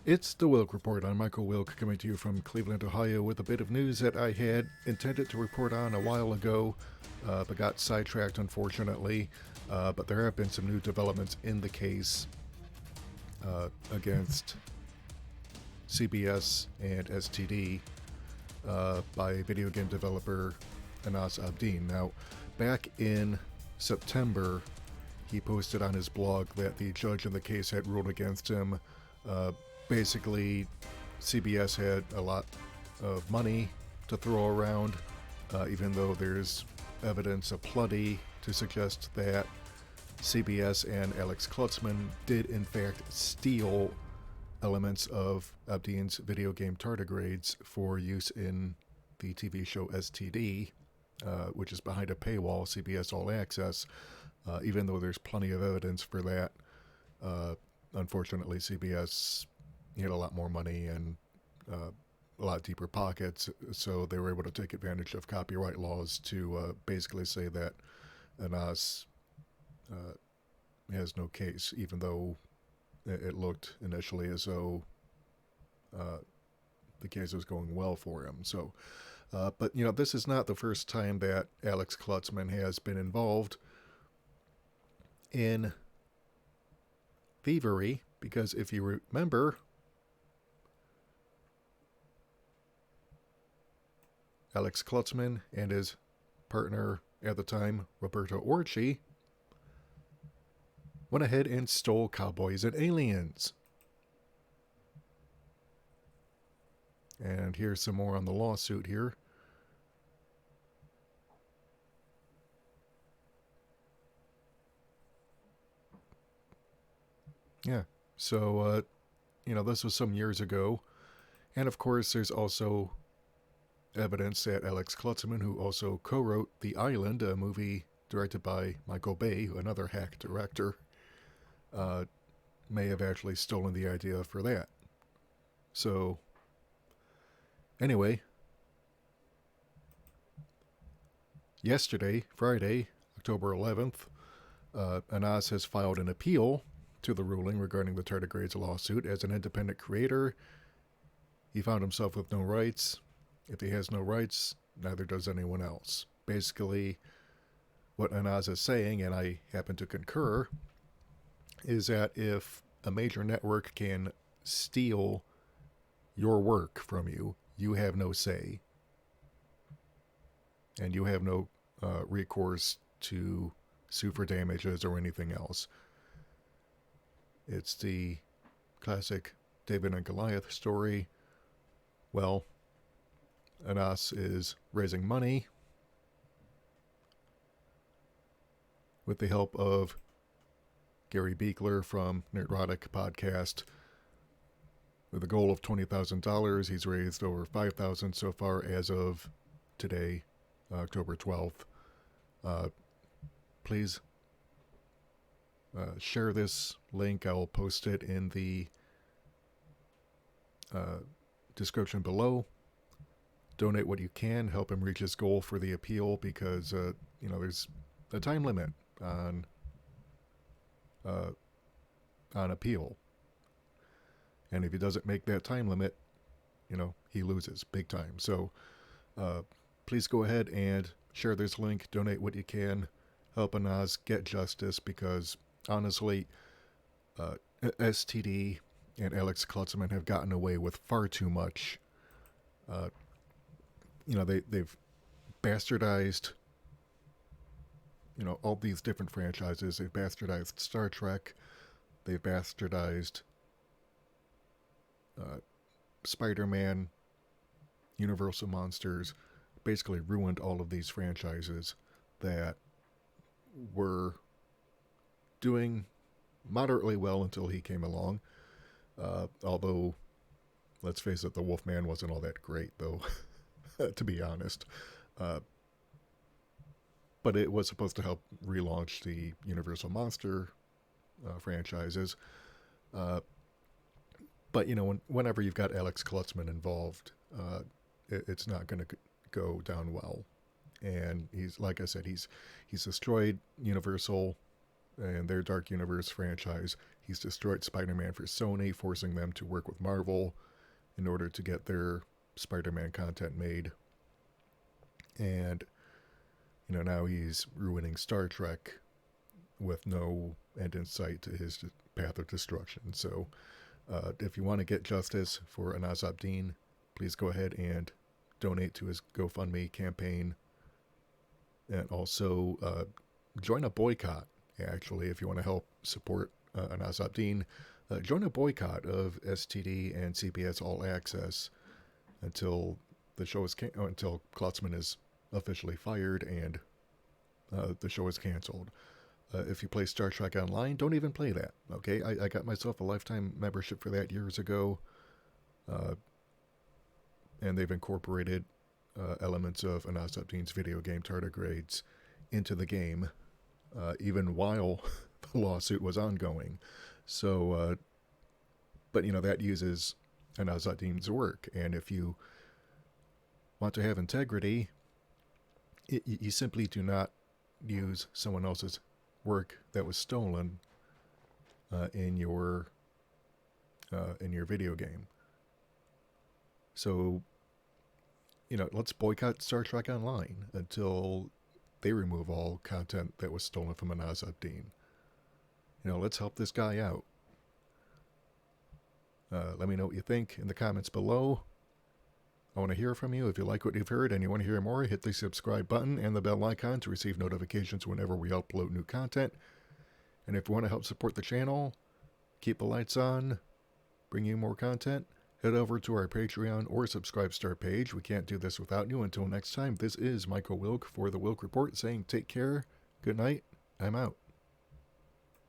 It's the Wilk Report. I'm Michael Wilk, coming to you from Cleveland, Ohio, with a bit of news that I had intended to report on a while ago, but got sidetracked, unfortunately. But there have been some new developments in the case against CBS and STD by video game developer Anas Abdin. Now, back in September, he posted on his blog that the judge in the case had ruled against him. Basically, CBS had a lot of money to throw around, even though there's evidence aplenty to suggest that CBS and Alex Klutzman did in fact steal elements of Abdin's video game tardigrades for use in the TV show STD, which is behind a paywall, CBS All Access, even though there's plenty of evidence for that. Unfortunately, CBS had a lot more money and a lot deeper pockets, so they were able to take advantage of copyright laws to basically say that Anas has no case, even though it looked initially as though the case was going well for him. So, but this is not the first time that Alex Klutzman has been involved in thievery, because if you remember, Alex Klutzman and his partner at the time, Roberto Orci, went ahead and stole Cowboys and Aliens. And here's some more on the lawsuit here. Yeah, so, this was some years ago. And of course, there's also evidence that Alex Klutzman, who also co-wrote The Island, a movie directed by Michael Bay, another hack director, may have actually stolen the idea for that. So, anyway, yesterday, Friday, October 11th, Anas has filed an appeal to the ruling regarding the tardigrades lawsuit. As an independent creator, he found himself with no rights. If he has no rights, neither does anyone else. Basically, what Anas is saying, and I happen to concur, is that if a major network can steal your work from you, you have no say. And you have no recourse to sue for damages or anything else. It's the classic David and Goliath story. Well, Anas is raising money with the help of Gary Beekler from Nerdrotic podcast. With a goal of $20,000, he's raised over $5,000 so far as of today, October 12th. Please share this link. I will post it in the description below. Donate what you can, help him reach his goal for the appeal, because there's a time limit on appeal, and if he doesn't make that time limit, he loses big time. So please go ahead and share this link, donate what you can, help Anas get justice, because honestly, STD and Alex Klutzman have gotten away with far too much. They've bastardized, all these different franchises. They've bastardized Star Trek. They've bastardized Spider-Man, Universal Monsters. Basically ruined all of these franchises that were doing moderately well until he came along. Although, let's face it, the Wolfman wasn't all that great, though. To be honest. But it was supposed to help relaunch the Universal Monster franchises. But, whenever you've got Alex Klutzman involved, it's not going to go down well. And he's, like I said, he's destroyed Universal and their Dark Universe franchise. He's destroyed Spider-Man for Sony, forcing them to work with Marvel in order to get their Spider-Man content made. And, now he's ruining Star Trek with no end in sight to his path of destruction. So if you want to get justice for Anas Abdin, please go ahead and donate to his GoFundMe campaign. And also join a boycott, actually, if you want to help support Anas Abdin. Join a boycott of STD and CBS All Access until the show is until Klutzman is officially fired and the show is canceled. If you play Star Trek Online, don't even play that, okay? I got myself a lifetime membership for that years ago, and they've incorporated elements of Anas Abdin's video game tardigrades into the game, even while the lawsuit was ongoing. So, but that uses Anas Abdin's work, and if you want to have integrity, you simply do not use someone else's work that was stolen in your video game. So, let's boycott Star Trek Online until they remove all content that was stolen from Anas Abdin. Let's help this guy out. Let me know what you think in the comments below. I want to hear from you. If you like what you've heard and you want to hear more, hit the subscribe button and the bell icon to receive notifications whenever we upload new content. And if you want to help support the channel, keep the lights on, bring you more content, head over to our Patreon or Subscribestar page. We can't do this without you. Until next time, this is Michael Wilk for the Wilk Report saying take care, good night, I'm out.